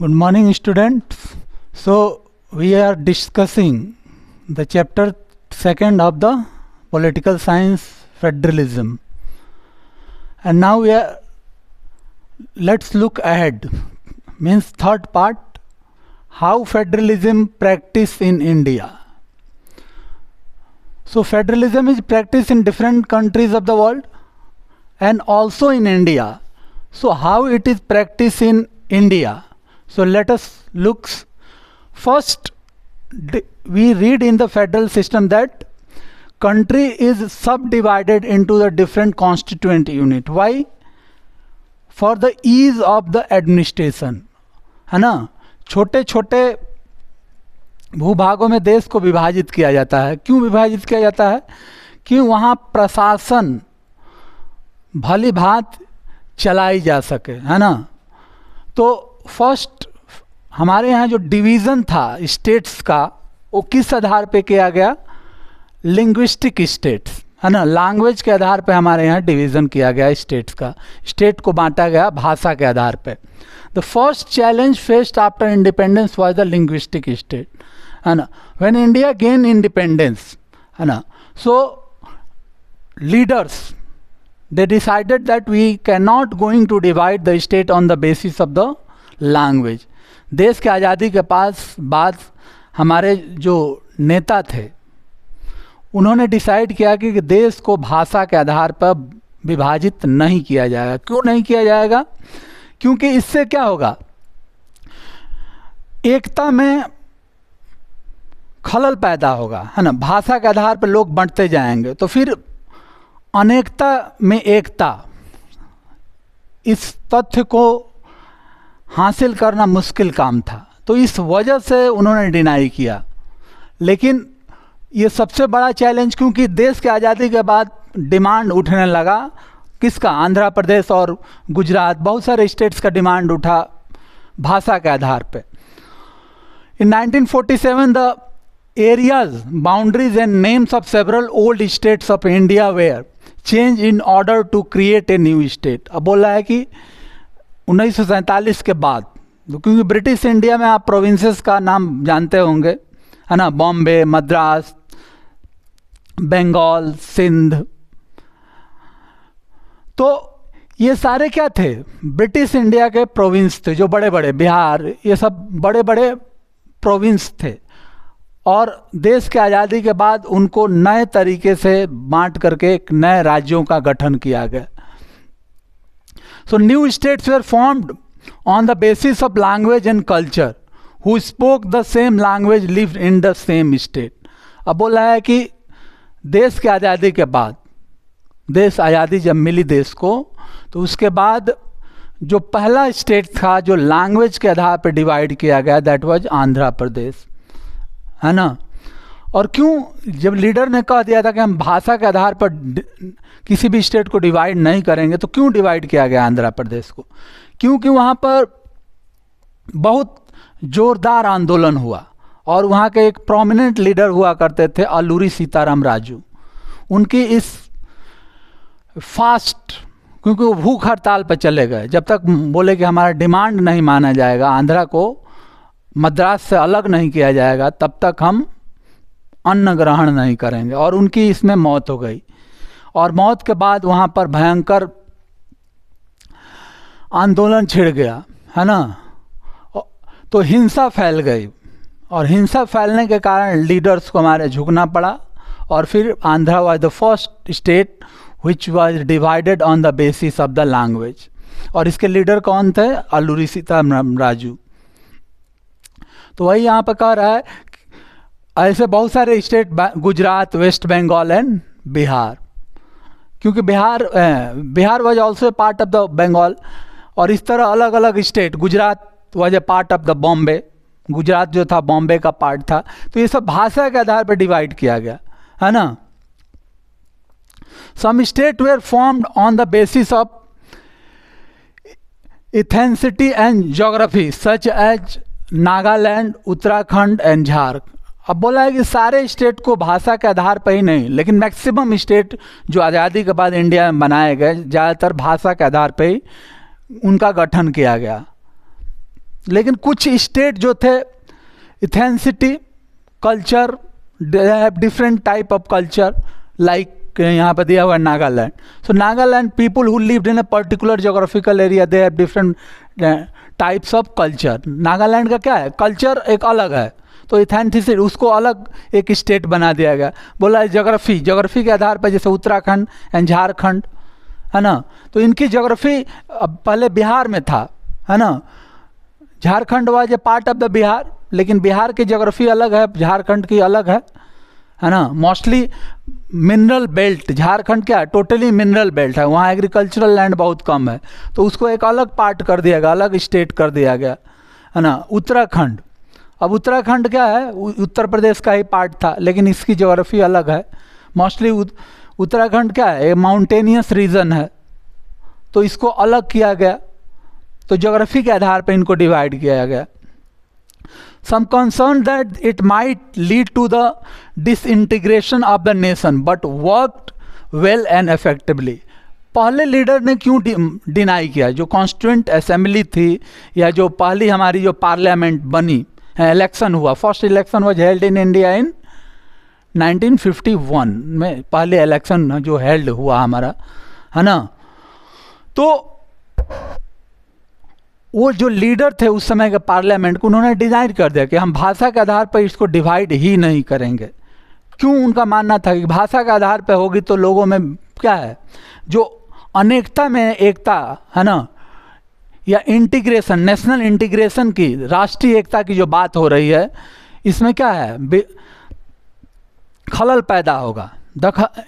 Good morning, students. So we are discussing the chapter 2 of the political science, federalism, and now let's look ahead, means third part, how federalism practiced in India. So federalism is practiced in different countries of the world and also in India. So how it is practiced in India? So let us look. First, we read in the federal system that country is subdivided into the different constituent unit. Why? For the ease of the administration, है ना. छोटे छोटे भूभागों में देश को विभाजित किया जाता है. क्यों विभाजित किया जाता है? कि वहाँ प्रशासन भली भांत चलाई जा सके, है ना. तो फर्स्ट हमारे यहाँ जो डिवीज़न था स्टेट्स का, वो किस आधार पे किया गया? लिंग्विस्टिक स्टेट्स, है ना. लैंग्वेज के आधार पे हमारे यहाँ डिवीज़न किया गया स्टेट्स का. स्टेट को बांटा गया भाषा के आधार पे. The first challenge faced after independence was the linguistic state, है ना. व्हेन इंडिया गेन इंडिपेंडेंस, है ना, सो leaders they decided that we cannot going to divide the state on the basis of the language. देश के आज़ादी के बाद हमारे जो नेता थे उन्होंने डिसाइड किया कि देश को भाषा के आधार पर विभाजित नहीं किया जाएगा. क्यों नहीं किया जाएगा? क्योंकि इससे क्या होगा, एकता में खलल पैदा होगा, है ना. भाषा के आधार पर लोग बंटते जाएंगे तो फिर अनेकता में एकता, इस तथ्य को हासिल करना मुश्किल काम था. तो इस वजह से उन्होंने डिनाई किया. लेकिन ये सबसे बड़ा चैलेंज, क्योंकि देश के आज़ादी के बाद डिमांड उठने लगा किसका? आंध्र प्रदेश और गुजरात, बहुत सारे स्टेट्स का डिमांड उठा भाषा के आधार पे. इन 1947 the areas, boundaries and names of several old states of India were changed in order to create a new state. अब बोला है कि 1947 के बाद, क्योंकि ब्रिटिश इंडिया में आप प्रोविंसेस का नाम जानते होंगे, है ना. बॉम्बे, मद्रास, बंगाल, सिंध. तो ये सारे क्या थे? ब्रिटिश इंडिया के प्रोविंस थे, जो बड़े बड़े, बिहार, ये सब बड़े बड़े प्रोविंस थे. और देश के आज़ादी के बाद उनको नए तरीके से बांट करके एक नए राज्यों का गठन किया गया. So new states were formed on the basis of language and culture, who spoke the same language lived in the same state. अब बोला है कि देश के आज़ादी के बाद, देश आज़ादी जब मिली देश को, तो उसके बाद जो पहला स्टेट था जो लैंग्वेज के आधार पर डिवाइड किया गया, दैट वाज आंध्र प्रदेश, है ना. और क्यों? जब लीडर ने कह दिया था कि हम भाषा के आधार पर किसी भी स्टेट को डिवाइड नहीं करेंगे, तो क्यों डिवाइड किया गया आंध्र प्रदेश को? क्योंकि वहाँ पर बहुत जोरदार आंदोलन हुआ और वहाँ के एक प्रोमिनेंट लीडर हुआ करते थे अलूरी सीताराम राजू. उनकी इस फास्ट, क्योंकि वो भूख हड़ताल पर चले गए, जब तक बोले कि हमारा डिमांड नहीं माना जाएगा, आंध्रा को मद्रास से अलग नहीं किया जाएगा, तब तक हम अन्न ग्रहण नहीं करेंगे. और उनकी इसमें मौत हो गई. और मौत के बाद वहाँ पर भयंकर आंदोलन छिड़ गया, है ना. तो हिंसा फैल गई और हिंसा फैलने के कारण लीडर्स को हमारे झुकना पड़ा. और फिर Andhra was the first state which was divided on the basis of the language. और इसके लीडर कौन थे? अलूरी सीताराम राजू. तो वही यहाँ पर कह रहा है, ऐसे बहुत सारे state, Gujarat, West Bengal and Bihar, क्योंकि Bihar was also part of the Bengal. और इस तरह अलग अलग state, Gujarat was a part of the Bombay, Gujarat जो था बॉम्बे का पार्ट था. तो ये सब भाषा के आधार पर डिवाइड किया गया, है ना. Some state were formed on the basis of ethnicity and geography such as Nagaland, Uttarakhand and Jharkhand. अब बोला है कि सारे स्टेट को भाषा के आधार पर ही नहीं, लेकिन मैक्सिमम स्टेट जो आज़ादी के बाद इंडिया में बनाए गए, ज़्यादातर भाषा के आधार पर ही उनका गठन किया गया. लेकिन कुछ स्टेट जो थे, ethnicity, culture, they have different type of culture, like यहाँ पर दिया हुआ है Nagaland. So Nagaland people who lived in a particular geographical area, they have different types of culture. Nagaland का क्या है, कल्चर एक अलग है, तो इथेंटिसिटी उसको अलग एक स्टेट बना दिया गया. बोला ज्योग्राफी के आधार पर, जैसे उत्तराखंड एंड झारखंड है ना, तो इनकी ज्योग्राफी पहले बिहार में था, है ना. Jharkhand was a part of the Bihar, लेकिन बिहार की ज्योग्राफी अलग है, झारखंड की अलग है ना. मोस्टली मिनरल बेल्ट, झारखंड क्या है, टोटली मिनरल बेल्ट है, वहाँ एग्रीकल्चरल लैंड बहुत कम है, तो उसको एक अलग पार्ट कर दिया गया, अलग स्टेट कर दिया गया, है ना. उत्तराखंड, अब उत्तराखंड क्या है, उत्तर प्रदेश का ही पार्ट था, लेकिन इसकी ज्योग्राफी अलग है. मोस्टली उत्तराखंड क्या है, माउंटेनियस रीजन है, तो इसको अलग किया गया, तो ज्योग्राफी के आधार पर इनको डिवाइड किया गया. Some concern that it might lead to the disintegration of the nation, but worked well and effectively. पहले लीडर ने क्यों डिनाई किया, जो कॉन्स्टिट्यूएंट असेंबली थी या जो पहली हमारी जो पार्लियामेंट बनी, इलेक्शन हुआ, first election was held in India in 1951 में, पहले इलेक्शन जो हेल्ड हुआ हमारा, है ना. तो वो जो लीडर थे उस समय के पार्लियामेंट को, उन्होंने डिसाइड कर दिया कि हम भाषा के आधार पर इसको डिवाइड ही नहीं करेंगे. क्यों, उनका मानना था कि भाषा के आधार पर होगी तो लोगों में क्या है, जो अनेकता में एकता है ना, या इंटीग्रेशन, नेशनल इंटीग्रेशन की, राष्ट्रीय एकता की जो बात हो रही है, इसमें क्या है, खलल पैदा होगा,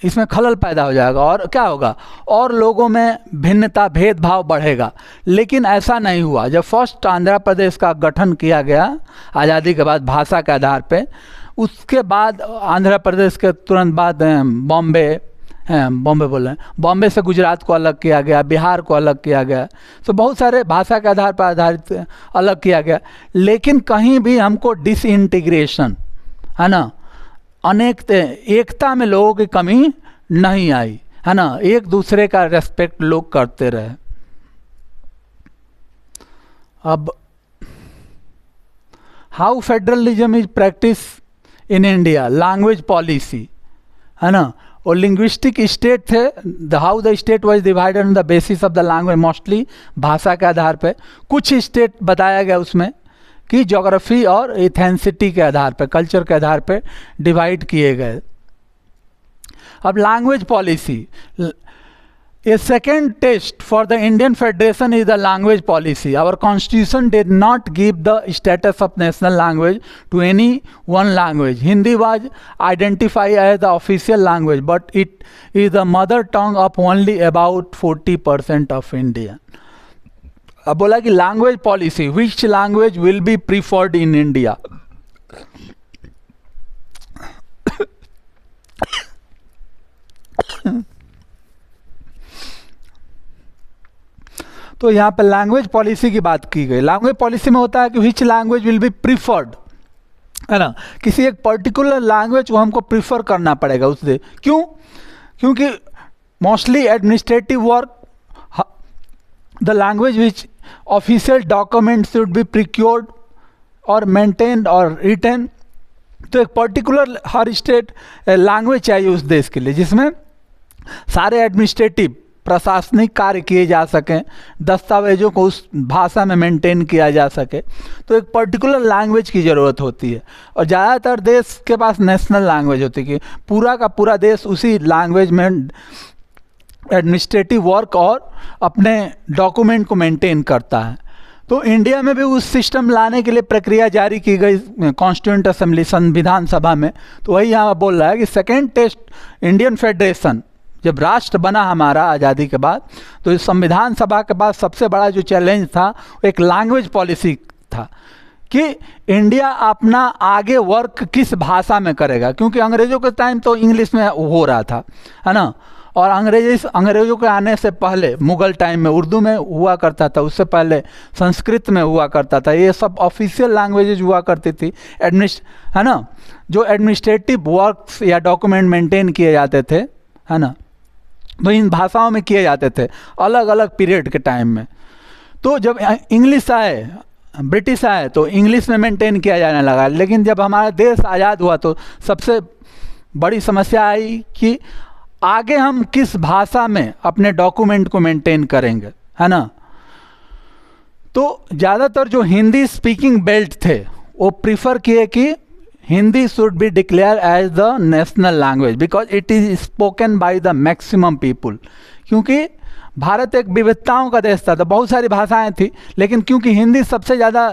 इसमें खलल पैदा हो जाएगा, और क्या होगा, और लोगों में भिन्नता, भेदभाव बढ़ेगा. लेकिन ऐसा नहीं हुआ. जब फर्स्ट आंध्र प्रदेश का गठन किया गया आज़ादी के बाद भाषा के आधार पे, उसके बाद आंध्र प्रदेश के तुरंत बाद बॉम्बे से गुजरात को अलग किया गया, बिहार को अलग किया गया, तो बहुत सारे भाषा के आधार पर आधारित अलग किया गया. लेकिन कहीं भी हमको डिसइंटीग्रेशन, है ना, एकता में लोगों की कमी नहीं आई, है ना. एक दूसरे का रेस्पेक्ट लोग करते रहे. अब how federalism is practice in India, language policy, है ना, और लिंग्विस्टिक स्टेट थे, how the state was divided on the basis of the language, mostly भाषा के आधार पे. कुछ स्टेट बताया गया उसमें कि ज्योग्राफी और इथेंसिटी के आधार पर, कल्चर के आधार पर डिवाइड किए गए. अब language policy, a second test for the Indian federation is the language policy. Our constitution did not give the status of national language to any one language. Hindi was identified as the official language, but it is the mother tongue of only about 40% of India. अब बोला कि language policy, which language will be preferred in India. तो यहाँ पे language policy की बात की गई. लैंग्वेज पॉलिसी में होता है कि विच लैंग्वेज विल बी प्रीफर्ड, है ना, किसी एक पर्टिकुलर लैंग्वेज को हमको प्रीफर करना पड़ेगा उससे. क्यों, क्योंकि mostly administrative work, the language which official document should be procured और मेंटेन्ड और रिटेन. तो एक पर्टिकुलर हर स्टेट लैंग्वेज चाहिए उस देश के लिए, जिसमें सारे एडमिनिस्ट्रेटिव, प्रशासनिक कार्य किए जा सकें, दस्तावेजों को उस भाषा में मेंटेन किया जा सके. तो एक पर्टिकुलर लैंग्वेज की ज़रूरत होती है. और ज़्यादातर देश के पास नेशनल लैंग्वेज होती है कि पूरा का पूरा देश उसी लैंग्वेज में एडमिनिस्ट्रेटिव वर्क और अपने डॉक्यूमेंट को मेंटेन करता है. तो इंडिया में भी उस सिस्टम लाने के लिए प्रक्रिया जारी की गई कॉन्स्टिट्यूएंट असेंबली, संविधान सभा में. तो वही यहाँ बोल रहा है कि सेकेंड टेस्ट इंडियन फेडरेशन, जब राष्ट्र बना हमारा आज़ादी के बाद, तो इस संविधान सभा के पास सबसे बड़ा जो चैलेंज था वो एक लैंग्वेज पॉलिसी था कि इंडिया अपना आगे वर्क किस भाषा में करेगा. क्योंकि अंग्रेज़ों के टाइम तो इंग्लिश में हो रहा था, है ना, और अंग्रेज़ों के आने से पहले मुग़ल टाइम में उर्दू में हुआ करता था, उससे पहले संस्कृत में हुआ करता था. ये सब ऑफिशियल लैंग्वेजेज हुआ करती थी, है ना, जो एडमिनिस्ट्रेटिव वर्क्स या डॉक्यूमेंट मेंटेन किए जाते थे, है ना, तो इन भाषाओं में किए जाते थे अलग अलग पीरियड के टाइम में. तो जब इंग्लिश आए, ब्रिटिश आए तो इंग्लिश में मेंटेन किया जाने लगा, लेकिन जब हमारा देश आज़ाद हुआ तो सबसे बड़ी समस्या आई कि आगे हम किस भाषा में अपने डॉक्यूमेंट को मेंटेन करेंगे, है ना। तो ज़्यादातर जो हिंदी स्पीकिंग बेल्ट थे वो प्रीफर किए कि Hindi should be declared as the national language because it is spoken by the maximum people. क्योंकि भारत एक विविधताओं का देश था, तो बहुत सारी भाषाएं थी, लेकिन क्योंकि हिंदी सबसे ज़्यादा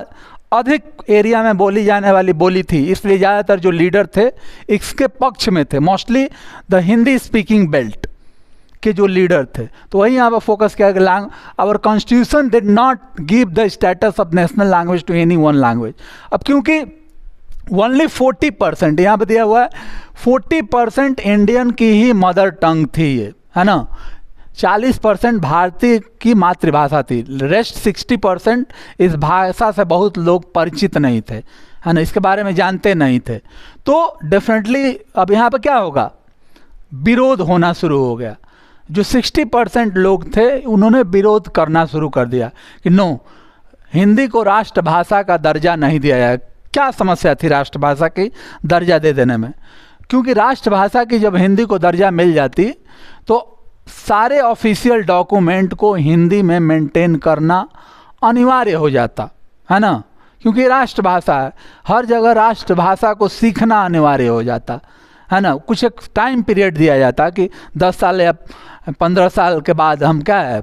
अधिक एरिया में बोली जाने वाली बोली थी, इसलिए ज़्यादातर जो लीडर थे इसके पक्ष में थे। Mostly the Hindi speaking belt के जो लीडर थे, तो वही यहाँ पर फोकस किया कि our constitution did not give the status of national language to any one language. अब क्योंकि ओनली 40% यहाँ पर दिया हुआ है, 40% इंडियन की ही मदर टंग थी ये, है ना। 40% भारतीय की मातृभाषा थी, रेस्ट 60% इस भाषा से बहुत लोग परिचित नहीं थे, है ना, इसके बारे में जानते नहीं थे। तो डेफिनेटली अब यहाँ पर क्या होगा, विरोध होना शुरू हो गया। जो 60% लोग थे उन्होंने विरोध करना शुरू कर दिया कि नो, हिंदी को राष्ट्रभाषा का दर्जा नहीं दिया जाए। क्या समस्या थी राष्ट्रभाषा की दर्जा दे देने में? क्योंकि राष्ट्रभाषा की जब हिंदी को दर्जा मिल जाती तो सारे ऑफिशियल डॉक्यूमेंट को हिंदी में मेंटेन करना अनिवार्य हो जाता, है ना। क्योंकि राष्ट्रभाषा है, हर जगह राष्ट्रभाषा को सीखना अनिवार्य हो जाता, है ना। कुछ एक टाइम पीरियड दिया जाता कि 10 साल या 15 साल के बाद हम क्या है,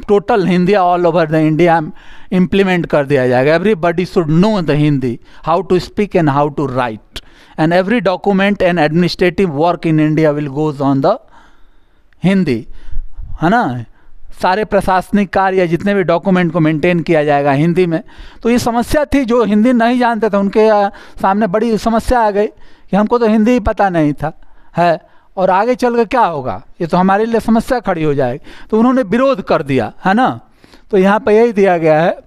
total Hindi all over the India implement कर दिया जाएगा। Everybody should know the Hindi, how to speak and how to write, and every document and administrative work in India will goes on the Hindi, है ना। सारे प्रशासनिक कार्य या जितने भी डॉक्यूमेंट को मेंटेन किया जाएगा हिंदी में। तो ये समस्या थी, जो हिंदी नहीं जानते थे उनके सामने बड़ी समस्या आ गई कि हमको तो हिंदी पता नहीं था, है, और आगे चल कर क्या होगा, ये तो हमारे लिए समस्या खड़ी हो जाएगी। तो उन्होंने विरोध कर दिया, है ना। तो यहाँ पर यही दिया गया है।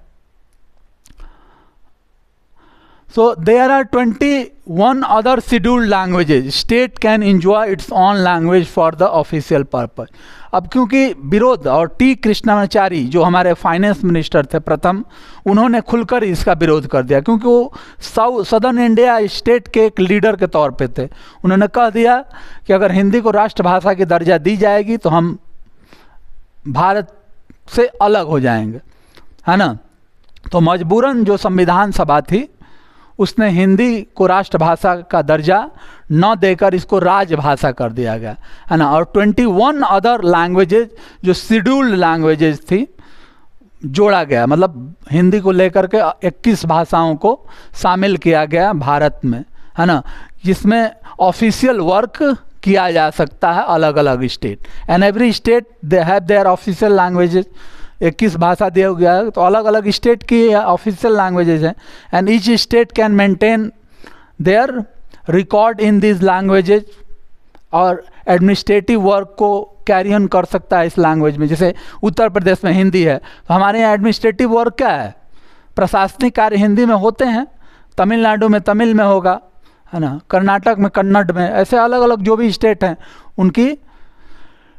So there are 21 other scheduled languages. State can enjoy its own language for the official purpose. अब क्योंकि विरोध, और टी कृष्णाचारी जो हमारे फाइनेंस मिनिस्टर थे प्रथम, उन्होंने खुलकर इसका विरोध कर दिया, क्योंकि वो सदर्न इंडिया स्टेट के एक लीडर के तौर पे थे। उन्होंने कह दिया कि अगर हिंदी को राष्ट्रभाषा की दर्जा दी जाएगी तो हम भारत से अलग हो जाएंगे, है ना। तो मजबूरन जो संविधान सभा थी उसने हिंदी को राष्ट्रभाषा का दर्जा न देकर इसको राजभाषा कर दिया गया, है ना। और 21 अदर लैंग्वेजेज जो शेड्यूल्ड लैंग्वेजेज थी जोड़ा गया, मतलब हिंदी को लेकर के 21 भाषाओं को शामिल किया गया भारत में, है ना, जिसमें ऑफिशियल वर्क किया जा सकता है अलग अलग state. And every state they have their official languages. 21 भाषा दिया गया है, तो अलग अलग स्टेट की ऑफिशियल लैंग्वेजेज हैं। And each state can maintain their record in this languages, और एडमिनिस्ट्रेटिव वर्क को कैरी ऑन कर सकता है इस लैंग्वेज में। जैसे उत्तर प्रदेश में हिंदी है, तो हमारे यहाँ एडमिनिस्ट्रेटिव वर्क क्या है, प्रशासनिक कार्य हिंदी में होते हैं। तमिलनाडु में तमिल में होगा, है ना, कर्नाटक में कन्नड़ में, ऐसे अलग अलग जो भी स्टेट हैं उनकी।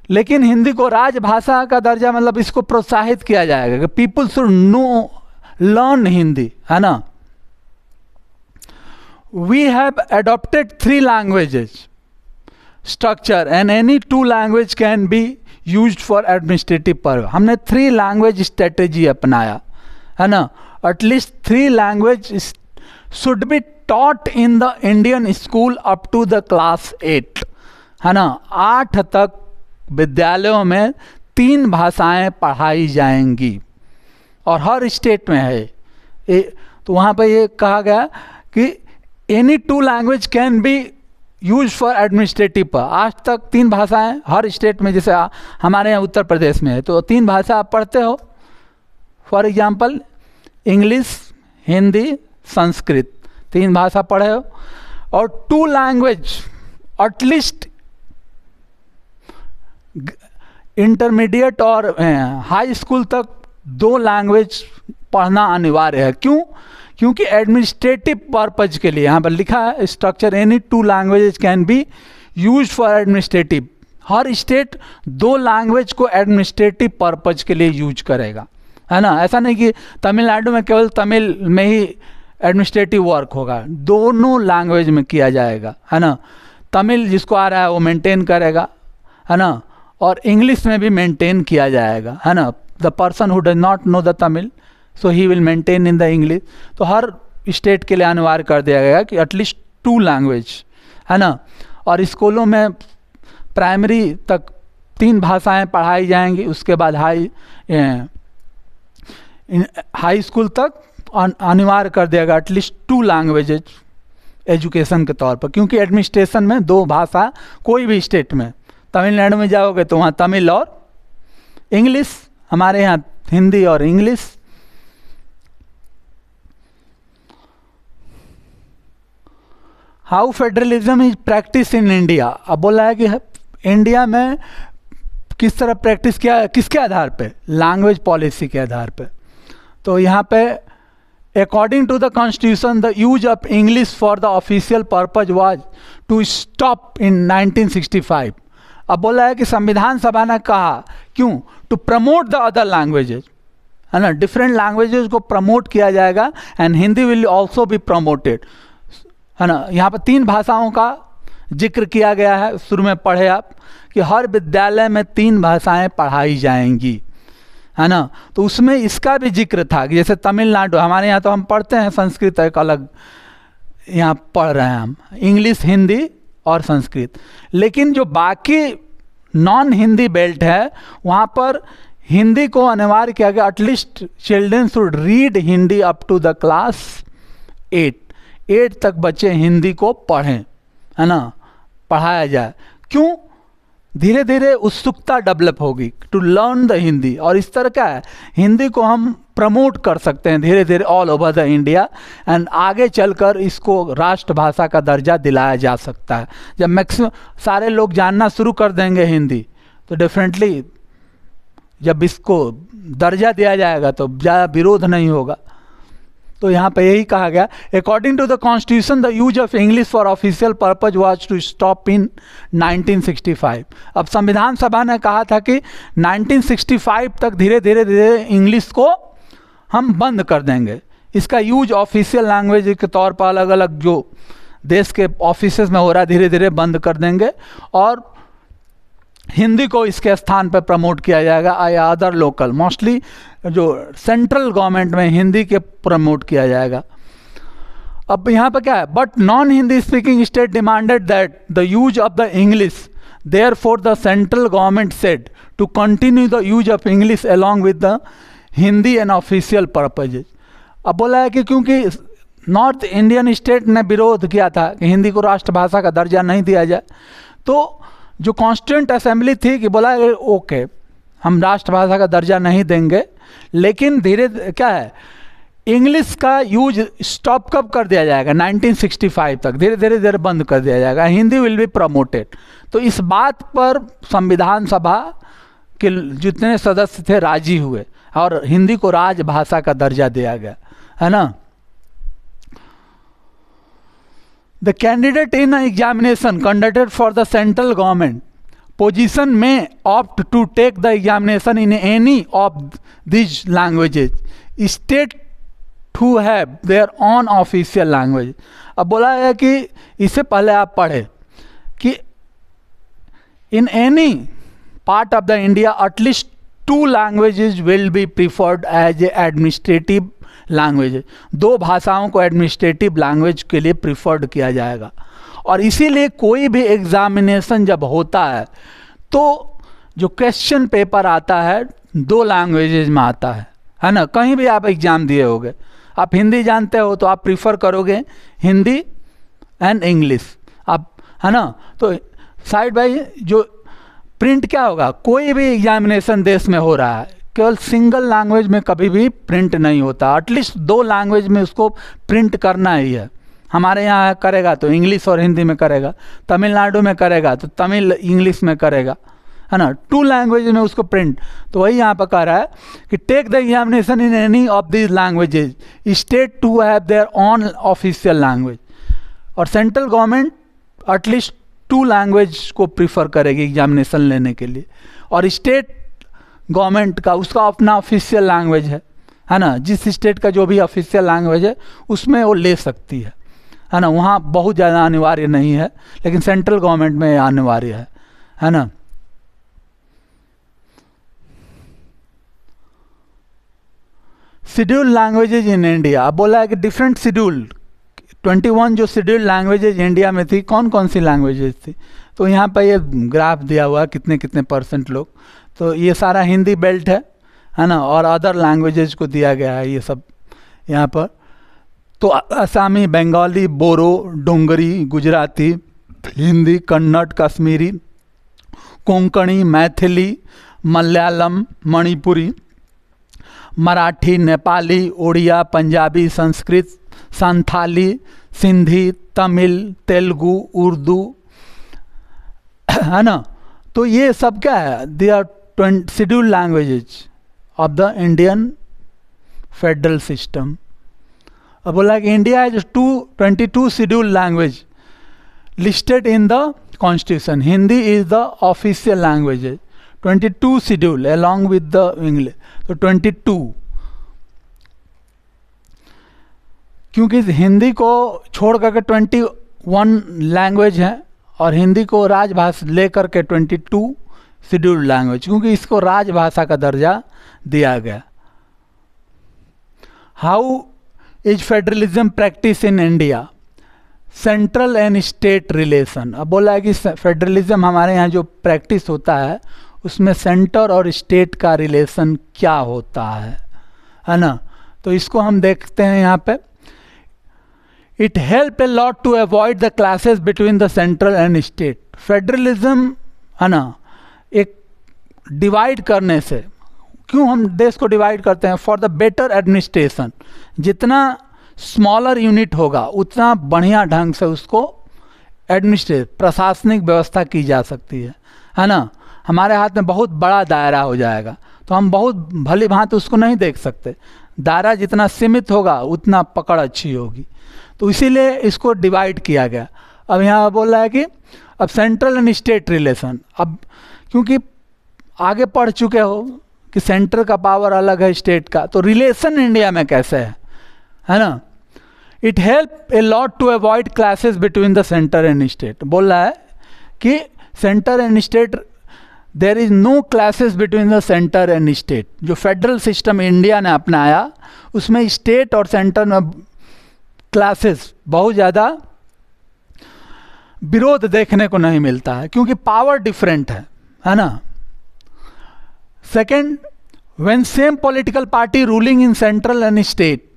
लेकिन हिंदी को राजभाषा का दर्जा, मतलब इसको प्रोत्साहित किया जाएगा कि people should know learn Hindi, है ना। We have adopted 3 languages structure and any 2 language can be used for administrative purpose. हमने 3 लैंग्वेज स्ट्रेटेजी अपनाया, है ना। At least 3 language should be taught in the Indian school up to the class 8, है ना। 8 तक विद्यालयों में 3 भाषाएं पढ़ाई जाएंगी, और हर स्टेट में है। तो वहाँ पर ये कहा गया कि any 2 language can B use for administrative पर। आज तक 3 भाषाएं हर स्टेट में, जैसे हमारे यहाँ उत्तर प्रदेश में है तो 3 भाषा आप पढ़ते हो। For example English, Hindi, Sanskrit, 3 भाषा पढ़े हो। और 2 लैंग्वेज एटलीस्ट इंटरमीडिएट और हाई स्कूल तक 2 लैंग्वेज पढ़ना अनिवार्य है। क्यों? क्योंकि एडमिनिस्ट्रेटिव पर्पज के लिए यहाँ पर लिखा है structure, any 2 languages can be use for administrative. Her state 2 language को एडमिनिस्ट्रेटिव पर्पज के लिए यूज करेगा, है ना। ऐसा नहीं कि तमिलनाडु में केवल तमिल में ही एडमिनिस्ट्रेटिव वर्क होगा, दोनों लैंग्वेज में किया जाएगा, है ना। तमिल जिसको आ रहा है वो मेंटेन करेगा, है ना, और इंग्लिश में भी मेंटेन किया जाएगा, है ना। The person who does not know the Tamil so he will maintain in the English. तो हर स्टेट के लिए अनिवार्य कर दिया गया कि एटलीस्ट 2 लैंग्वेज, है ना। और स्कूलों में प्राइमरी तक 3 भाषाएं पढ़ाई जाएंगी, उसके बाद हाई स्कूल तक अनिवार्य कर दिया गया एटलीस्ट 2 लैंग्वेजेज एजुकेशन के तौर पर, क्योंकि एडमिनिस्ट्रेशन में 2 भाषा कोई भी स्टेट में, तमिलनाडु में जाओगे तो वहाँ तमिल और इंग्लिश, हमारे यहाँ हिंदी और English. How federalism is practice in India. अब बोला है कि इंडिया में किस तरह प्रैक्टिस किया, किसके आधार पे, लैंग्वेज पॉलिसी के आधार पे। तो यहाँ पे according to the constitution the use of English for the official purpose was to stop in 1965। अब बोला है कि संविधान सभा ने कहा, क्यों, to promote the other languages, है ना, डिफरेंट लैंग्वेजेस को प्रमोट किया जाएगा and Hindi will also be promoted, है ना। यहाँ पर 3 भाषाओं का जिक्र किया गया है, शुरू में पढ़े आप कि हर विद्यालय में 3 भाषाएं पढ़ाई जाएंगी, है ना। तो उसमें इसका भी जिक्र था कि जैसे तमिलनाडु, हमारे यहाँ तो हम पढ़ते हैं संस्कृत एक अलग, यहाँ पढ़ रहे हैं हम इंग्लिश, हिंदी और संस्कृत, लेकिन जो बाकी नॉन हिंदी बेल्ट है वहाँ पर हिंदी को अनिवार्य किया गया, at least children should read Hindi up to the class 8 तक बच्चे हिंदी को पढ़ें, है ना, पढ़ाया जाए। क्यों, धीरे धीरे उत्सुकता डेवलप होगी टू लर्न द हिंदी, और इस तरह का है हिंदी को हम प्रमोट कर सकते हैं धीरे धीरे all over the India, and आगे चलकर इसको राष्ट्रभाषा का दर्जा दिलाया जा सकता है। जब मैक्सिमम सारे लोग जानना शुरू कर देंगे हिंदी, तो डेफिनेटली जब इसको दर्जा दिया जाएगा तो ज़्यादा विरोध नहीं होगा। तो यहाँ पे यही कहा गया, according to the constitution the use of English for official purpose was to stop in 1965। अब संविधान सभा ने कहा था कि 1965 तक धीरे धीरे इंग्लिश को हम बंद कर देंगे, इसका यूज ऑफिशियल लैंग्वेज के तौर पर अलग अलग जो देश के ऑफिसेज में हो रहा है धीरे धीरे बंद कर देंगे, और हिंदी को इसके स्थान पर प्रमोट किया जाएगा या अदर लोकल, मोस्टली जो सेंट्रल गवर्नमेंट में हिंदी के प्रमोट किया जाएगा। अब यहाँ पर क्या है, but non Hindi speaking state demanded that the use of the English, therefore the central government said to continue the use of English along with the Hindi and official purposes. अब बोला है कि क्योंकि नॉर्थ इंडियन स्टेट ने विरोध किया था कि हिंदी को राष्ट्रभाषा का दर्जा नहीं दिया जाए, तो जो कॉन्स्टिट्यूएंट असेंबली थी कि बोला ओके हम राष्ट्रभाषा का दर्जा नहीं देंगे, लेकिन धीरे क्या है इंग्लिश का यूज स्टॉप कब कर दिया जाएगा, 1965 तक धीरे धीरे बंद कर दिया जाएगा, हिंदी विल बी प्रमोटेड। तो इस बात पर संविधान सभा के जितने सदस्य थे राजी हुए और हिंदी को राजभाषा का दर्जा दिया गया, है ना। The candidate in an examination conducted for the central government position may opt to take the examination in any of these languages. State who have their own official language. अब बोला है कि इससे पहले आप पढ़े कि in any part of the India at least 2 languages will be preferred as a administrative language, 2 भाषाओं को एडमिनिस्ट्रेटिव लैंग्वेज के लिए प्रिफर्ड किया जाएगा। और इसीलिए कोई भी एग्जामिनेशन जब होता है तो जो क्वेश्चन पेपर आता है 2 लैंग्वेजेज में आता है ना। कहीं भी आप एग्जाम दिए होगे, आप हिंदी जानते हो तो आप प्रिफर करोगे हिंदी एंड इंग्लिश, आप, है ना। तो साइड बाई जो प्रिंट क्या होगा, कोई भी एग्जामिनेशन देश में हो रहा है केवल सिंगल लैंग्वेज में कभी भी प्रिंट नहीं होता, एटलीस्ट 2 लैंग्वेज में उसको प्रिंट करना ही है। हमारे यहाँ करेगा तो इंग्लिश और हिंदी में करेगा, तमिलनाडु में करेगा तो तमिल इंग्लिश में करेगा, है ना, 2 लैंग्वेज में उसको प्रिंट। तो वही यहाँ पर कह रहा है कि take the examination in any of these languages, state to have their on official language, और सेंट्रल गवर्नमेंट एटलीस्ट 2 लैंग्वेज को प्रीफर करेगी एग्जामिनेशन लेने के लिए, और स्टेट गवर्नमेंट का उसका अपना ऑफिशियल लैंग्वेज है ना, जिस स्टेट का जो भी ऑफिशियल लैंग्वेज है उसमें वो ले सकती है ना, वहाँ बहुत ज़्यादा अनिवार्य नहीं है, लेकिन सेंट्रल गवर्नमेंट में अनिवार्य है ना। शेड्यूल लैंग्वेजेज इन इंडिया, अब बोला है कि डिफरेंट शेड्यूल 21 जो शेड्यूल लैंग्वेजेज इंडिया में थी, कौन कौन सी लैंग्वेजेज थी, तो यहाँ पर ये ग्राफ दिया हुआ है कितने कितने % लोग, तो ये सारा हिंदी बेल्ट है ना, और अदर लैंग्वेजेज को दिया गया है ये सब यहाँ पर। तो असमी, बंगाली, बोरो, डोंगरी, गुजराती, हिंदी, कन्नड़, कश्मीरी, कोंकणी, मैथिली, मलयालम, मणिपुरी, मराठी, नेपाली, उड़िया, पंजाबी, संस्कृत, संथाली, सिंधी, तमिल, तेलुगु, उर्दू, है ना। तो ये सब क्या है, they are schedule languages of the Indian federal system. अब बोला कि India has 22 schedule language listed in the constitution. Hindi is the official language, 22 schedule along with the English, तो 22। क्योंकि हिंदी को छोड़ करके 21 लैंग्वेज हैं और हिंदी को राजभाषा लेकर के 22 शेड्यूल लैंग्वेज, क्योंकि इसको राजभाषा का दर्जा दिया गया। How is federalism practice in India, central and state relation. अब बोला है कि फेडरलिज्म हमारे यहाँ जो प्रैक्टिस होता है उसमें सेंटर और स्टेट का रिलेशन क्या होता है ना। तो इसको हम देखते हैं यहाँ पे। It help a lot to avoid the clashes between the central and state. Federalism है ना, एक डिवाइड करने से, क्यों हम देश को डिवाइड करते हैं, फॉर द बेटर एडमिनिस्ट्रेशन। जितना स्मॉलर यूनिट होगा उतना बढ़िया ढंग से उसको प्रशासनिक व्यवस्था की जा सकती है ना। हमारे हाथ में बहुत बड़ा दायरा हो जाएगा तो हम बहुत भली भांति उसको नहीं देख सकते। दायरा जितना सीमित होगा उतना पकड़ अच्छी होगी, तो इसीलिए इसको डिवाइड किया गया। अब यहाँ बोल रहा है कि अब सेंट्रल एंड स्टेट रिलेशन, अब क्योंकि आगे पढ़ चुके हो कि सेंटर का पावर अलग है स्टेट का, तो रिलेशन इंडिया में कैसे है ना। It help a lot to avoid clashes between the centre and state. बोल रहा है कि centre and state, there is no clashes between the centre and state. जो फेडरल सिस्टम इंडिया ने अपनाया उसमें स्टेट और सेंटर में क्लासेस बहुत ज़्यादा विरोध देखने को नहीं मिलता है, क्योंकि पावर डिफरेंट है ना। Second, when same political party ruling in central and state,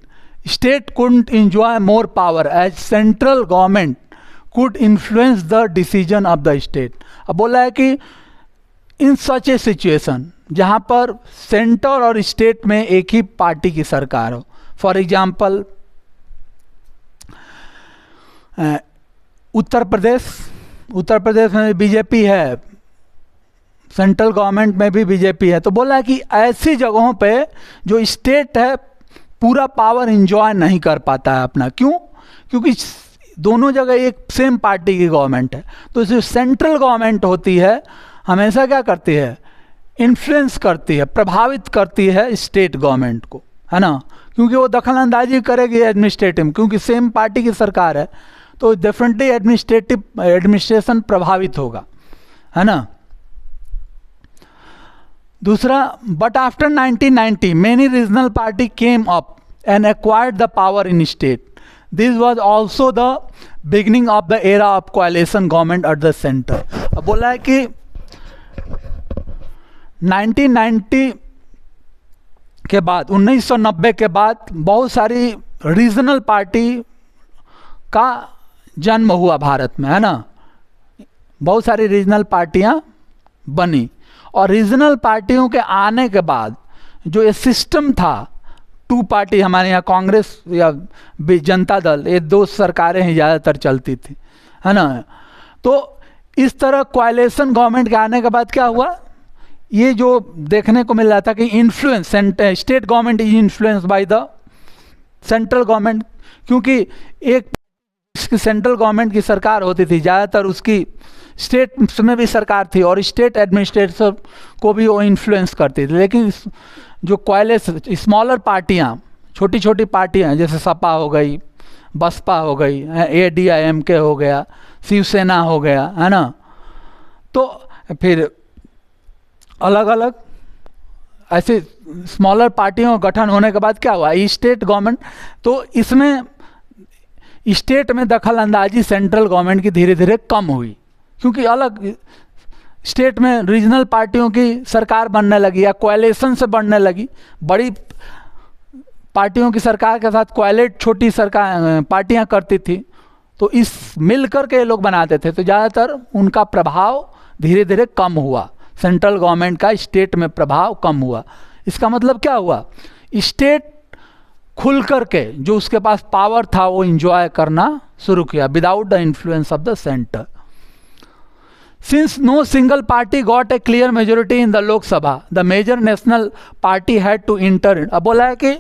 state couldn't enjoy more power as central government could influence the decision of the state। अब बोला है कि इन सच ए सिचुएशन जहाँ पर सेंटर और स्टेट में एक ही पार्टी की सरकार हो, फॉर एग्जाम्पल उत्तर प्रदेश में बीजेपी है, सेंट्रल गवर्नमेंट में भी बीजेपी है, तो बोला है कि ऐसी जगहों पे जो स्टेट है पूरा पावर इंजॉय नहीं कर पाता है अपना। क्यों? क्योंकि दोनों जगह एक सेम पार्टी की गवर्नमेंट है। तो जो सेंट्रल गवर्नमेंट होती है हमेशा क्या करती है, इन्फ्लुएंस करती है, प्रभावित करती है स्टेट गवर्नमेंट को, है ना। क्योंकि वो दखल अंदाजी करेगी एडमिनिस्ट्रेटिव, क्योंकि सेम पार्टी की सरकार है तो डेफिनेटली एडमिनिस्ट्रेशन प्रभावित होगा, है ना। दूसरा, but after 1990 many regional party came up and acquired the power in state. This was also the beginning of the era of coalition government at the centre. अब बोला है कि 1990 के बाद, 1990 के बाद बहुत सारी रीजनल पार्टी का जन्म हुआ भारत में, है ना। बहुत सारी रीजनल पार्टियां बनी और रीजनल पार्टियों के आने के बाद जो ये सिस्टम था, 2 पार्टी, हमारे यहाँ कांग्रेस या जनता दल, ये 2 सरकारें ही ज़्यादातर चलती थी, है ना। तो इस तरह कोएलिशन गवर्नमेंट के आने के बाद क्या हुआ, ये जो देखने को मिल रहा था कि influence state government is influence by the central government, क्योंकि एक इसकी सेंट्रल गवर्नमेंट की सरकार होती थी, ज़्यादातर उसकी स्टेट में भी सरकार थी और स्टेट एडमिनिस्ट्रेटर को भी वो इन्फ्लुएंस करती थी। लेकिन जो कोएलिशन स्मॉलर पार्टियाँ, छोटी छोटी पार्टियाँ जैसे सपा हो गई, बसपा हो गई, ADIMK हो गया, शिवसेना हो गया, है ना, तो फिर अलग अलग ऐसे स्मॉलर पार्टियों का गठन होने के बाद क्या हुआ, स्टेट गवर्नमेंट, तो इसमें स्टेट में दखल अंदाजी सेंट्रल गवर्नमेंट की धीरे धीरे कम हुई, क्योंकि अलग स्टेट में रीजनल पार्टियों की सरकार बनने लगी या कोएलिशन से बढ़ने लगी। बड़ी पार्टियों की सरकार के साथ कोएलेट छोटी सरकार पार्टियां करती थी, तो इस मिल करके ये लोग बनाते थे, तो ज़्यादातर उनका प्रभाव धीरे धीरे कम हुआ, सेंट्रल गवर्नमेंट का स्टेट में प्रभाव कम हुआ। इसका मतलब क्या हुआ, स्टेट खुल करके जो उसके पास पावर था वो इंजॉय करना शुरू किया without the influence of the centre. Since no single party got a clear majority in the Lok Sabha, the major national party had to enter. अब बोला है कि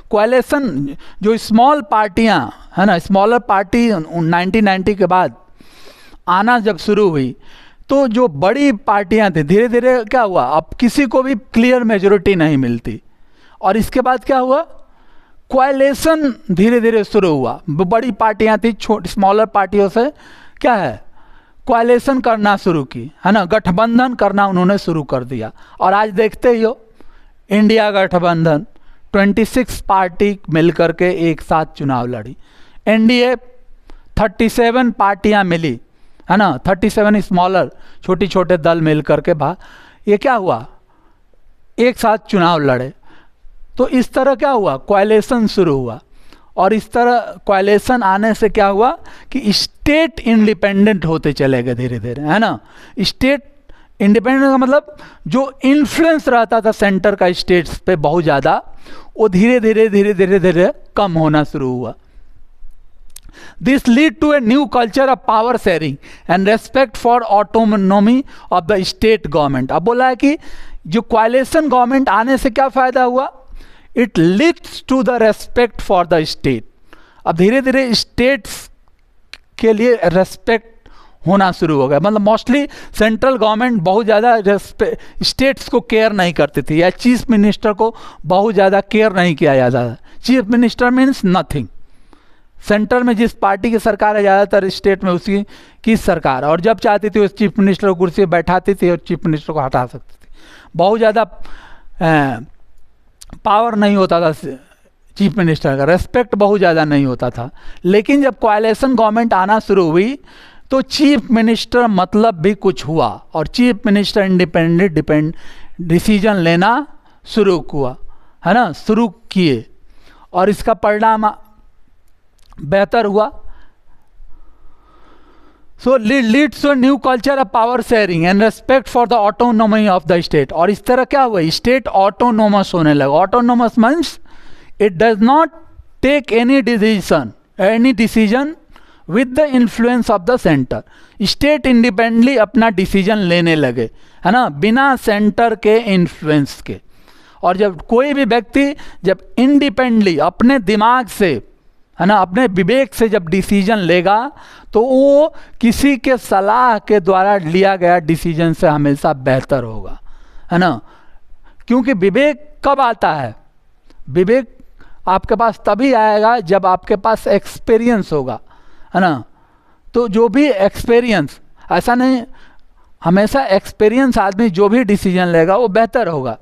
कोएलिशन जो स्मॉल पार्टियां है ना, स्मॉलर पार्टी 1990 के बाद आना जब शुरू हुई, तो जो बड़ी पार्टियां थी धीरे धीरे क्या हुआ, अब किसी को भी क्लियर मेजोरिटी नहीं मिलती, और इसके बाद क्या हुआ, कोएलिशन धीरे धीरे शुरू हुआ। बड़ी पार्टियां थी छोटी स्मॉलर पार्टियों से क्या है, कोएलिशन करना शुरू की, है ना, गठबंधन करना उन्होंने शुरू कर दिया। और आज देखते ही हो इंडिया गठबंधन 26 पार्टी मिलकर के एक साथ चुनाव लड़ी, NDA 37 पार्टियां मिली, है ना, 37 स्मॉलर छोटे छोटे दल मिलकर के ये क्या हुआ, एक साथ चुनाव लड़े। तो इस तरह क्या हुआ, कोएलिशन शुरू हुआ, और इस तरह कोएलिशन आने से क्या हुआ कि स्टेट इंडिपेंडेंट होते चले गए धीरे धीरे, है ना। स्टेट इंडिपेंडेंट का मतलब जो इन्फ्लुएंस रहता था सेंटर का स्टेट्स पे बहुत ज़्यादा, वो धीरे धीरे धीरे धीरे धीरे कम होना शुरू हुआ। This lead to a new culture of power sharing and respect for autonomy of the state government. अब बोला है कि जो कोएलिशन गवर्नमेंट आने से क्या फ़ायदा हुआ, it leads to the respect for the state. अब धीरे धीरे स्टेट्स के लिए रेस्पेक्ट होना शुरू हो गया, मतलब मोस्टली सेंट्रल गवर्नमेंट बहुत ज़्यादा स्टेट्स को केयर नहीं करती थी, या चीफ मिनिस्टर को बहुत ज़्यादा केयर नहीं किया जाता था। Chief minister means nothing, centre में जिस पार्टी की सरकार है ज़्यादातर स्टेट में उसी की सरकार, और जब चाहती थी उस चीफ मिनिस्टर को कुर्सी पर बैठाती थी और चीफ मिनिस्टर को हटा सकती थी। बहुत ज़्यादा पावर नहीं होता था चीफ मिनिस्टर का, रेस्पेक्ट बहुत ज़्यादा नहीं होता था। लेकिन जब कोएलिशन गवर्नमेंट आना शुरू हुई तो चीफ मिनिस्टर मतलब भी कुछ हुआ, और चीफ मिनिस्टर इंडिपेंडेंट डिसीजन लेना शुरू हुआ, है ना, शुरू किए, और इसका परिणाम बेहतर हुआ। So leads to new culture of power sharing and respect for the autonomy of the state. और इस तरह क्या हुआ, स्टेट ऑटोनोमस होने लगा। Autonomous means it does not take any decision with the influence of the centre. State independently अपना decision लेने लगे, है ना, बिना सेंटर के इन्फ्लुएंस के। और जब कोई भी व्यक्ति जब इंडिपेंडेंटली अपने दिमाग से, है ना, अपने विवेक से जब डिसीजन लेगा, तो वो किसी के सलाह के द्वारा लिया गया डिसीजन से हमेशा बेहतर होगा, है ना। क्योंकि विवेक कब आता है, विवेक आपके पास तभी आएगा जब आपके पास एक्सपीरियंस होगा, है ना। तो जो भी एक्सपीरियंस, ऐसा नहीं हमेशा एक्सपीरियंस आदमी जो भी डिसीजन लेगा वो बेहतर होगा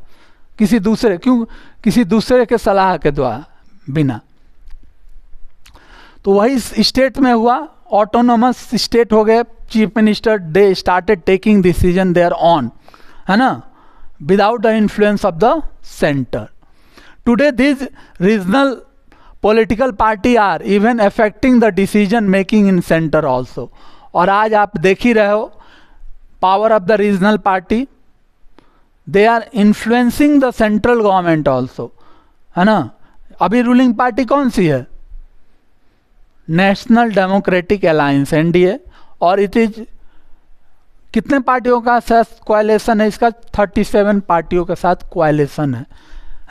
किसी दूसरे के सलाह के द्वारा बिना। तो वही स्टेट में हुआ, ऑटोनोमस स्टेट हो गए, chief minister they started taking decision their on, है ना, without the influence of the centre. Today this regional political party are even affecting the decision making in centre also. और आज आप देख ही रहे हो power of the regional party, they are influencing the central government also, है ना। अभी रूलिंग पार्टी कौन सी है, नेशनल डेमोक्रेटिक अलायंस NDA, और इट इज कितने पार्टियों का साथ कोएलिशन है इसका, 37 पार्टियों के साथ कोएलिशन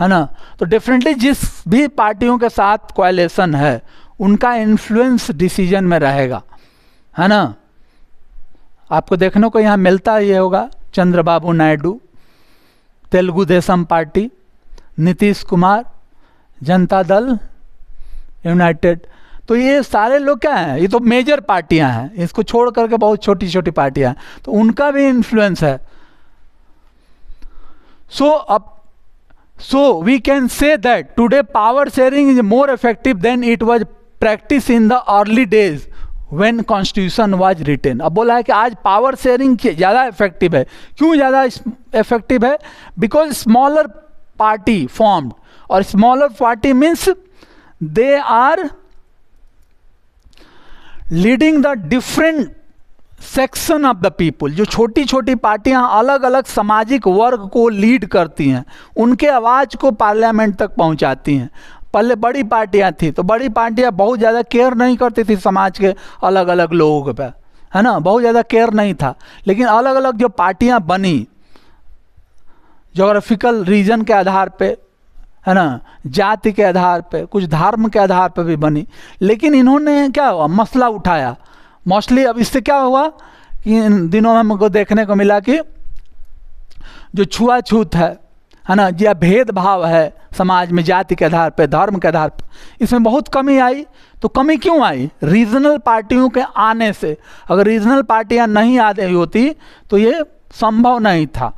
है ना। तो डेफिनेटली जिस भी पार्टियों के साथ कोएलिशन है उनका इन्फ्लुएंस डिसीजन में रहेगा, है ना। आपको देखने को यहाँ मिलता ही होगा, चंद्रबाबू नायडू, तेलुगु देशम पार्टी, नीतीश कुमार, जनता दल यूनाइटेड। तो ये सारे लोग क्या हैं, ये तो मेजर पार्टियां हैं, इसको छोड़ करके बहुत छोटी छोटी पार्टियां हैं, तो उनका भी इन्फ्लुएंस है। So we can say that today power sharing is more effective than it was practiced in the early days when constitution was written। अब बोला है कि आज पावर शेयरिंग ज़्यादा इफेक्टिव है। क्यों ज़्यादा इफेक्टिव है? बिकॉज स्मॉलर पार्टी फॉर्म्ड, और smaller party means they are leading the different section of the people. जो छोटी छोटी पार्टियां अलग अलग सामाजिक वर्ग को लीड करती हैं, उनके आवाज़ को पार्लियामेंट तक पहुंचाती हैं। पहले बड़ी पार्टियां थी, तो बड़ी पार्टियां बहुत ज़्यादा केयर नहीं करती थी समाज के अलग अलग लोगों पे, है ना, बहुत ज़्यादा केयर नहीं था। लेकिन अलग अलग जो पार्टियां बनी, जोग्राफिकल रीजन के आधार पे, है ना, जाति के आधार पे, कुछ धर्म के आधार पे भी बनी, लेकिन इन्होंने क्या हुआ, मसला उठाया मोस्टली। अब इससे क्या हुआ कि इन दिनों में हमको देखने को मिला कि जो छुआछूत है ना, या भेदभाव है समाज में जाति के आधार पे, धर्म के आधार पे, इसमें बहुत कमी आई। तो कमी क्यों आई? रीजनल पार्टियों के आने से। अगर रीजनल पार्टियां नहीं आ रही होती तो ये संभव नहीं था।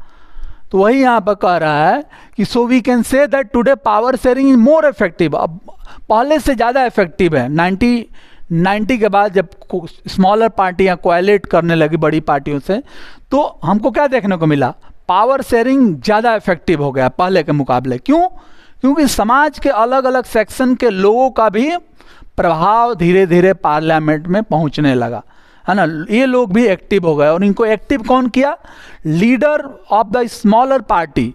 तो वही यहाँ पर कह रहा है कि so we can say that today power sharing is more effective. अब पहले से ज़्यादा इफेक्टिव है। 1990 के बाद जब स्मॉलर पार्टियां कोएलेट करने लगी बड़ी पार्टियों से, तो हमको क्या देखने को मिला, पावर शेयरिंग ज़्यादा इफेक्टिव हो गया पहले के मुकाबले। क्यों? क्योंकि समाज के अलग अलग सेक्शन के लोगों का भी प्रभाव धीरे धीरे पार्लियामेंट में पहुंचने लगा, है ना। ये लोग भी एक्टिव हो गए, और इनको एक्टिव कौन किया? Leader of the smaller party,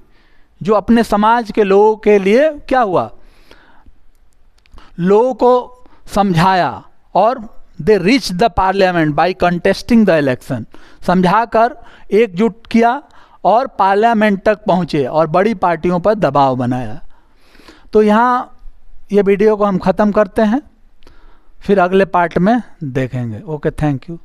जो अपने समाज के लोगों के लिए क्या हुआ, लोगों को समझाया, और they reach the parliament by contesting the election. समझाकर एकजुट किया और पार्लियामेंट तक पहुँचे और बड़ी पार्टियों पर दबाव बनाया। तो यहाँ ये वीडियो को हम ख़त्म करते हैं, फिर अगले पार्ट में देखेंगे। Okay, thank you.